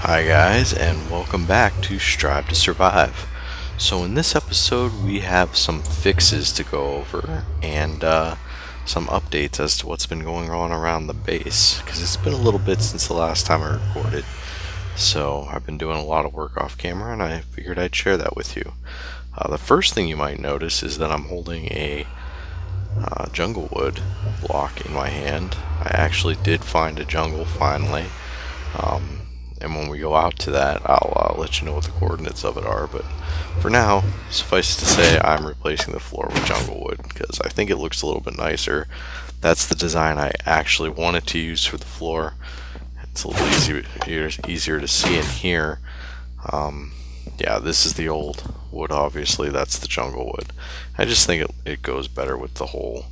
Hi guys, and welcome back to Strive to Survive. So in this episode we have some fixes to go over and some updates as to what's been going on around the base, because it's been a little bit since the last time I recorded. So I've been doing a lot of work off camera and I figured I'd share that with you. The first thing you might notice is that I'm holding a jungle wood block in my hand. I actually did find a jungle finally. And when we go out to that, I'll let you know what the coordinates of it are. But for now, suffice to say, I'm replacing the floor with jungle wood because I think it looks a little bit nicer. That's the design I actually wanted to use for the floor. It's a little easier to see in here. Yeah, this is the old wood, obviously. That's the jungle wood. I just think it goes better with the whole,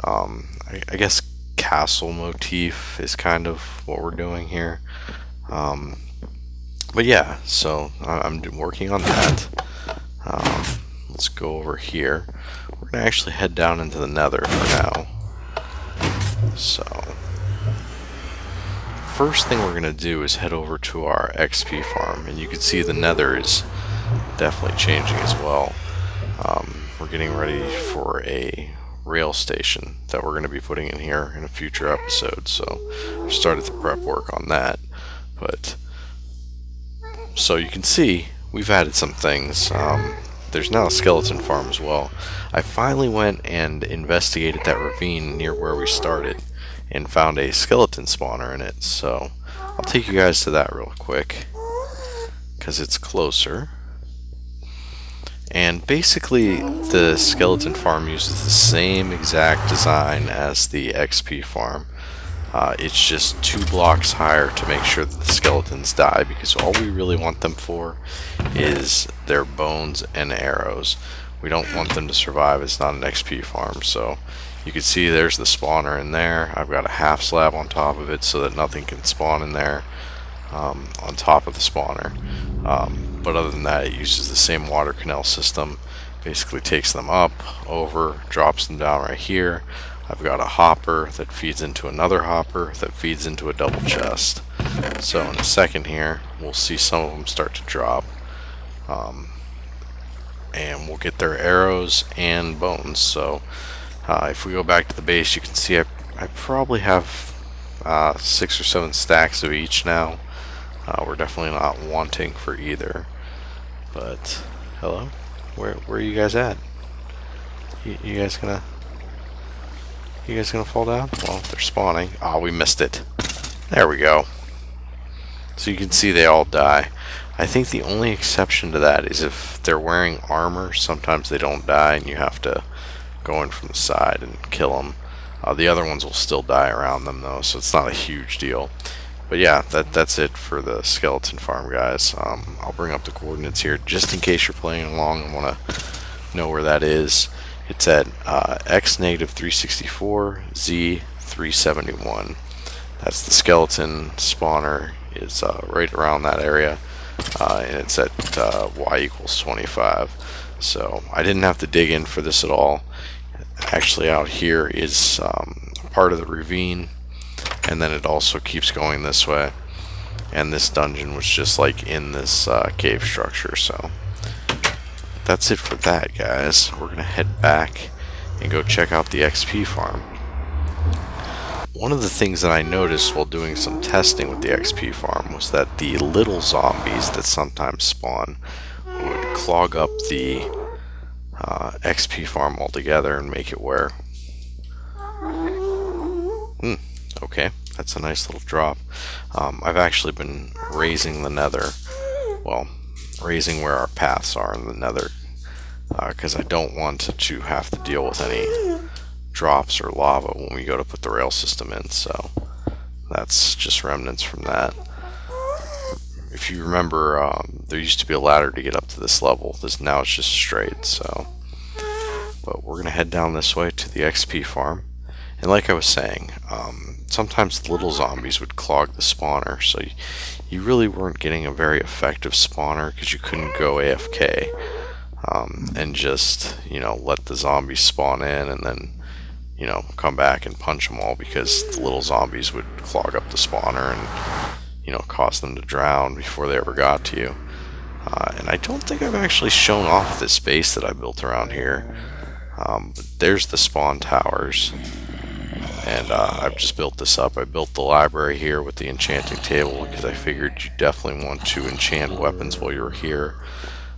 I guess, castle motif is kind of what we're doing here. But yeah, so I'm working on that. Let's go over here. We're gonna actually head down into the nether for now. So first thing we're gonna do is head over to our XP farm, and you can see the nether is definitely changing as well. We're getting ready for a rail station that we're going to be putting in here in a future episode, so I've started the prep work on that. But so you can see we've added some things. There's now a skeleton farm as well. I finally went and investigated that ravine near where we started and found a skeleton spawner in it, so I'll take you guys to that real quick because it's closer. And basically the skeleton farm uses the same exact design as the XP farm. It's just 2 blocks higher to make sure that the skeletons die, because all we really want them for is their bones and arrows. We don't want them to survive. It's not an XP farm. So you can see there's the spawner in there. I've got a half slab on top of it so that nothing can spawn in there on top of the spawner. But other than that, it uses the same water canal system. Basically takes them up, over, drops them down right here. I've got a hopper that feeds into another hopper that feeds into a double chest. So in a second here, we'll see some of them start to drop. And we'll get their arrows and bones. So if we go back to the base, you can see I probably have 6 or 7 stacks of each now. We're definitely not wanting for either. But hello, where are you guys at? You guys gonna fall down? Well, they're spawning. Oh, we missed it. There we go. So you can see they all die. I think the only exception to that is if they're wearing armor. Sometimes they don't die, and you have to go in from the side and kill them. The other ones will still die around them though, so it's not a huge deal. But yeah, that's it for the skeleton farm, guys. I'll bring up the coordinates here just in case you're playing along and want to know where that is. It's at x-364, z-371. That's the skeleton spawner, is right around that area, and it's at y=25. So I didn't have to dig in for this at all. Actually, out here is part of the ravine, and then it also keeps going this way. And this dungeon was just like in this cave structure. So that's it for that, guys. We're gonna head back and go check out the XP farm. One of the things that I noticed while doing some testing with the XP farm was that the little zombies that sometimes spawn would clog up the XP farm altogether and make it where okay, that's a nice little drop. I've actually been raising the nether, well, raising where our paths are in the nether, because I don't want to have to deal with any drops or lava when we go to put the rail system in. So that's just remnants from that. If you remember, there used to be a ladder to get up to this level. Now it's just straight. So, but we're gonna head down this way to the XP farm. And like I was saying, sometimes the little zombies would clog the spawner, so you really weren't getting a very effective spawner because you couldn't go AFK and just, let the zombies spawn in and then, come back and punch them all, because the little zombies would clog up the spawner and, cause them to drown before they ever got to you. And I don't think I've actually shown off this base that I built around here. But there's the spawn towers. And I've just built this up. I built the library here with the enchanting table because I figured you definitely want to enchant weapons while you're here.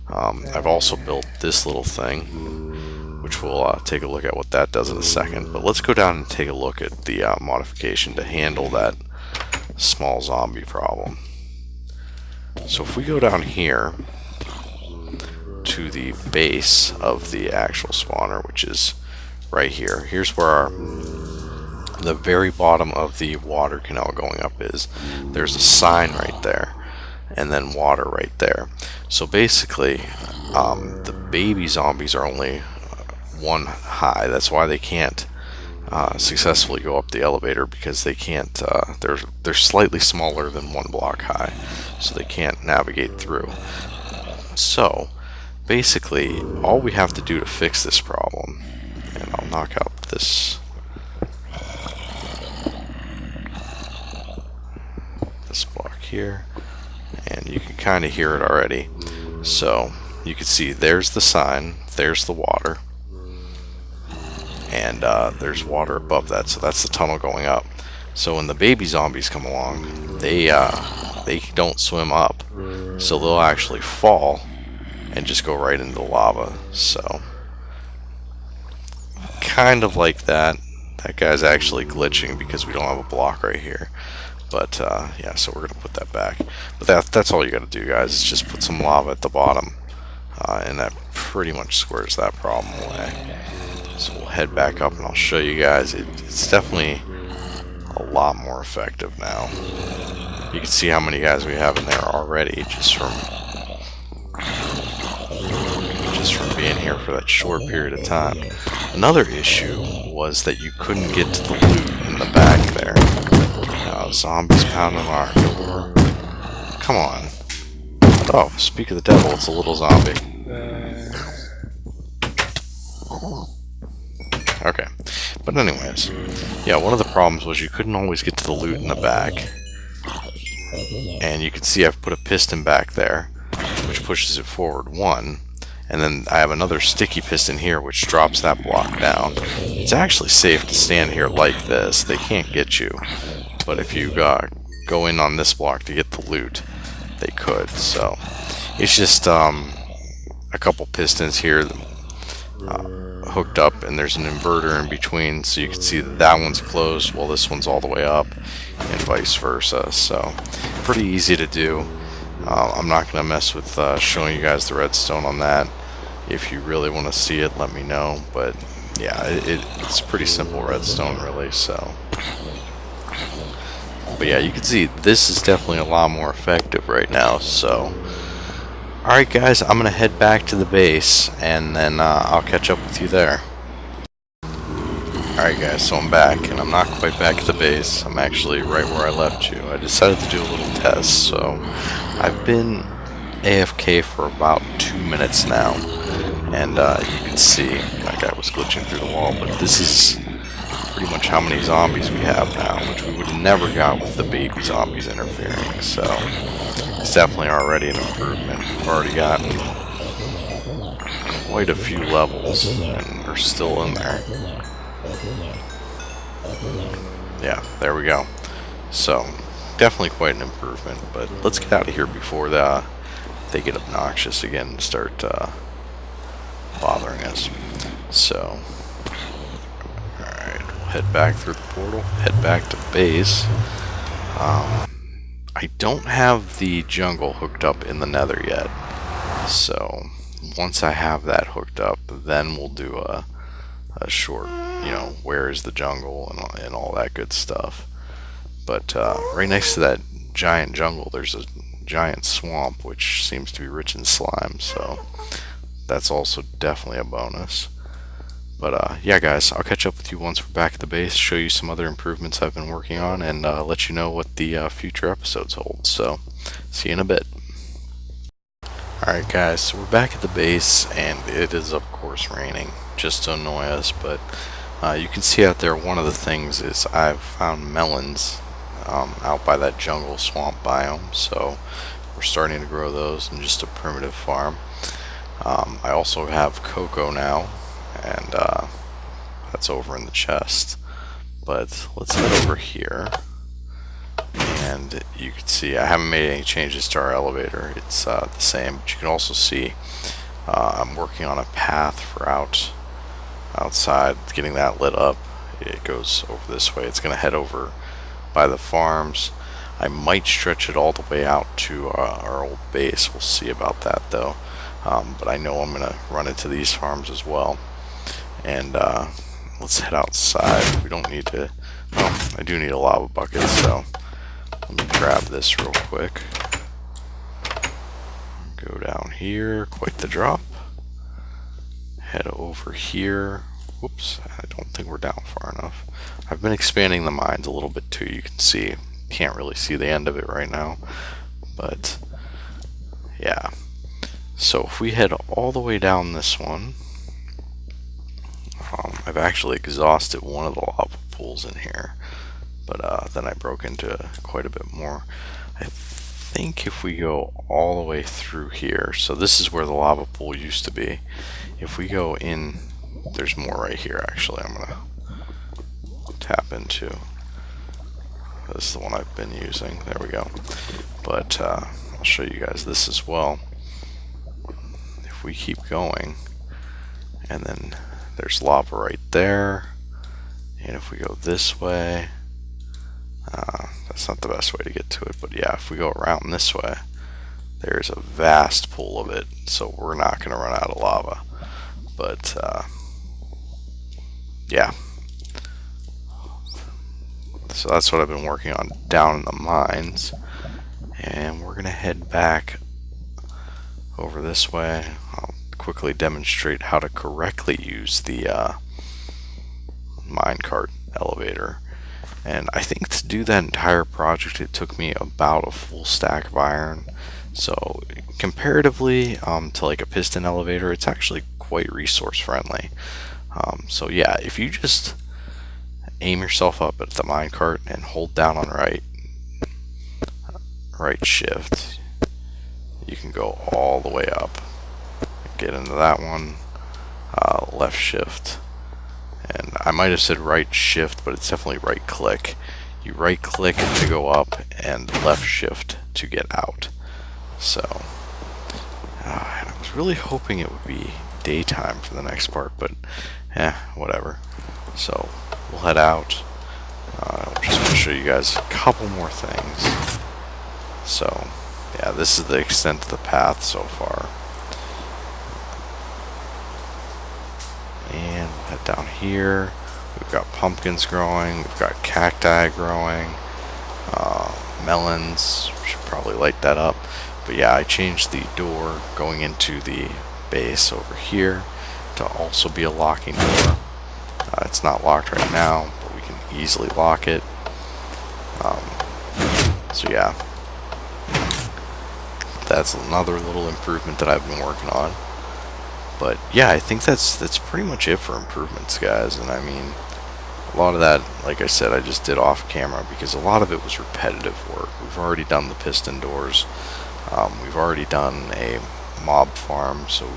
I've also built this little thing, which we'll take a look at what that does in a second. But let's go down and take a look at the modification to handle that small zombie problem. So if we go down here to the base of the actual spawner, which is right here, here's where the very bottom of the water canal going up is. There's a sign right there, and then water right there. So basically, the baby zombies are only one high. That's why they can't successfully go up the elevator, because they can't. They're slightly smaller than one block high, so they can't navigate through. So basically, all we have to do to fix this problem, and I'll knock out this block here, and you can kind of hear it already. So you can see there's the sign, there's the water, and there's water above that, so that's the tunnel going up. So when the baby zombies come along, they don't swim up, so they'll actually fall and just go right into the lava. So kind of like that. That guy's actually glitching because we don't have a block right here. But yeah, so we're gonna put that back. But that's all you gotta do, guys, is just put some lava at the bottom, and that pretty much squares that problem away. So we'll head back up and I'll show you guys. It's definitely a lot more effective now. You can see how many guys we have in there already just from being here for that short period of time. Another issue was that you couldn't get to the loot in the back there. Zombies pounding our door. Come on. Oh, speak of the devil, it's a little zombie. Okay. But anyways, yeah, one of the problems was you couldn't always get to the loot in the back. And you can see I've put a piston back there, which pushes it forward one. And then I have another sticky piston here, which drops that block down. It's actually safe to stand here like this. They can't get you. But if you go in on this block to get the loot, they could. So it's just a couple pistons here hooked up, and there's an inverter in between, so you can see that one's closed while this one's all the way up, and vice versa. So pretty easy to do. I'm not going to mess with showing you guys the redstone on that. If you really want to see it, let me know. But yeah, it's pretty simple redstone, really. So. But yeah, you can see this is definitely a lot more effective right now. So, alright guys, I'm going to head back to the base, and then I'll catch up with you there. Alright guys, so I'm back, and I'm not quite back at the base. I'm actually right where I left you. I decided to do a little test, so I've been AFK for about 2 minutes now. And you can see, that guy was glitching through the wall, but this is pretty much how many zombies we have now, which we would have never got with the baby zombies interfering. So it's definitely already an improvement. We've already gotten quite a few levels, and we're still in there. Yeah, there we go. So definitely quite an improvement, but let's get out of here before they get obnoxious again and start bothering us. So alright, we'll head back through the portal, head back to base. I don't have the jungle hooked up in the nether yet, so once I have that hooked up, then we'll do a short, where is the jungle and all that good stuff. But right next to that giant jungle, there's a giant swamp which seems to be rich in slime, so that's also definitely a bonus. But yeah guys, I'll catch up with you once we're back at the base, show you some other improvements I've been working on, and let you know what the future episodes hold. So see you in a bit. Alright guys, so we're back at the base, and it is of course raining, just to annoy us, but you can see out there one of the things is I've found melons out by that jungle swamp biome, so we're starting to grow those in just a primitive farm. I also have cocoa now, and that's over in the chest. But let's head over here, and you can see I haven't made any changes to our elevator. It's the same, but you can also see I'm working on a path for outside, getting that lit up. It goes over this way. It's going to head over by the farms. I might stretch it all the way out to our old base. We'll see about that though. But I know I'm going to run into these farms as well. And let's head outside. We don't need to... Oh, I do need a lava bucket, so let me grab this real quick. Go down here, quite the drop. Head over here. Whoops, I don't think we're down far enough. I've been expanding the mines a little bit too, you can see. Can't really see the end of it right now, but yeah. So if we head all the way down this one, I've actually exhausted one of the lava pools in here, but then I broke into quite a bit more. I think if we go all the way through here, so this is where the lava pool used to be. If we go in, there's more right here actually. I'm gonna tap into. This is the one I've been using. There we go. But I'll show you guys this as well. If we keep going, and then there's lava right there, and if we go this way, that's not the best way to get to it, but yeah, if we go around this way, there's a vast pool of it, so we're not going to run out of lava. But yeah, so that's what I've been working on down in the mines, and we're going to head back over this way. I'll quickly demonstrate how to correctly use the minecart elevator. And I think to do that entire project it took me about a full stack of iron. So comparatively to like a piston elevator, it's actually quite resource friendly. So yeah, if you just aim yourself up at the minecart and hold down on right shift, you can go all the way up. Get into that one, left shift, and I might have said right shift, but it's definitely right click. You right click to go up and left shift to get out. So and I was really hoping it would be daytime for the next part, but whatever. So we'll head out. I'm just going to show you guys a couple more things. So yeah, this is the extent of the path so far. And we'll head down here. We've got pumpkins growing, we've got cacti growing, melons. Should probably light that up. But yeah, I changed the door going into the base over here to also be a locking door. It's not locked right now, but we can easily lock it. So yeah, that's another little improvement that I've been working on. But yeah, I think that's pretty much it for improvements, guys. And I mean, a lot of that, like I said, I just did off camera because a lot of it was repetitive work. We've already done the piston doors. We've already done a mob farm, so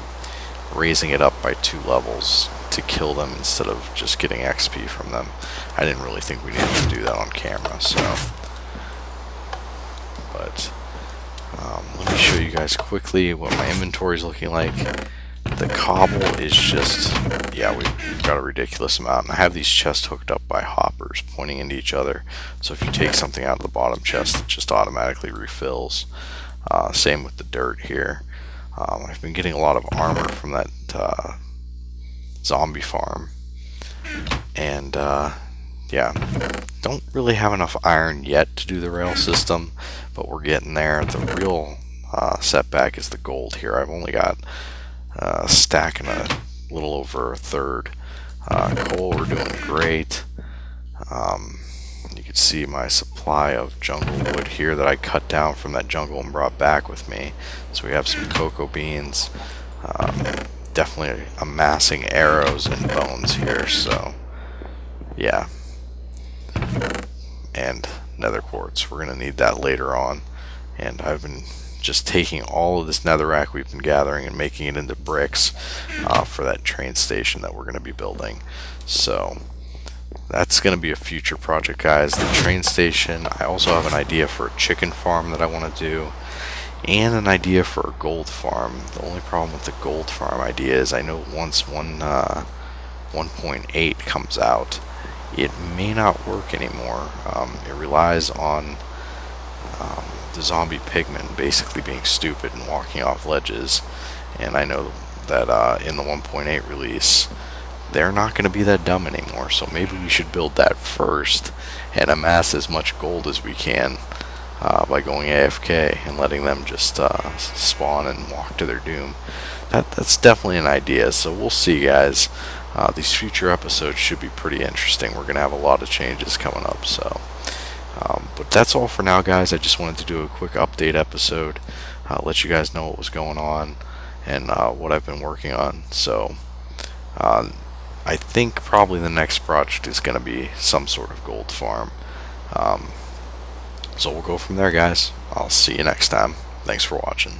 raising it up by 2 levels to kill them instead of just getting XP from them. I didn't really think we needed to do that on camera, so. But let me show you guys quickly what my inventory is looking like. The cobble is just, yeah, we've got a ridiculous amount. And I have these chests hooked up by hoppers pointing into each other. So if you take something out of the bottom chest, it just automatically refills. Same with the dirt here. I've been getting a lot of armor from that zombie farm. And yeah, don't really have enough iron yet to do the rail system, but we're getting there. The real setback is the gold here. I've only got a stack and a little over a third. Coal, we're doing great. You can see my supply of jungle wood here that I cut down from that jungle and brought back with me. So we have some cocoa beans. Definitely amassing arrows and bones here, so yeah. And nether quartz. We're going to need that later on. And I've been just taking all of this netherrack we've been gathering and making it into bricks for that train station that we're going to be building. So that's going to be a future project, guys. The train station. I also have an idea for a chicken farm that I want to do, and an idea for a gold farm. The only problem with the gold farm idea is I know once 1.8 comes out, it may not work anymore. It relies on the zombie pigmen basically being stupid and walking off ledges, and I know that in the 1.8 release they're not going to be that dumb anymore, so maybe we should build that first and amass as much gold as we can by going AFK and letting them just spawn and walk to their doom. That's definitely an idea, so we'll see, guys. These future episodes should be pretty interesting. We're going to have a lot of changes coming up, so but that's all for now, guys. I just wanted to do a quick update episode, let you guys know what was going on and what I've been working on. So I think probably the next project is going to be some sort of gold farm. So we'll go from there, guys. I'll see you next time. Thanks for watching.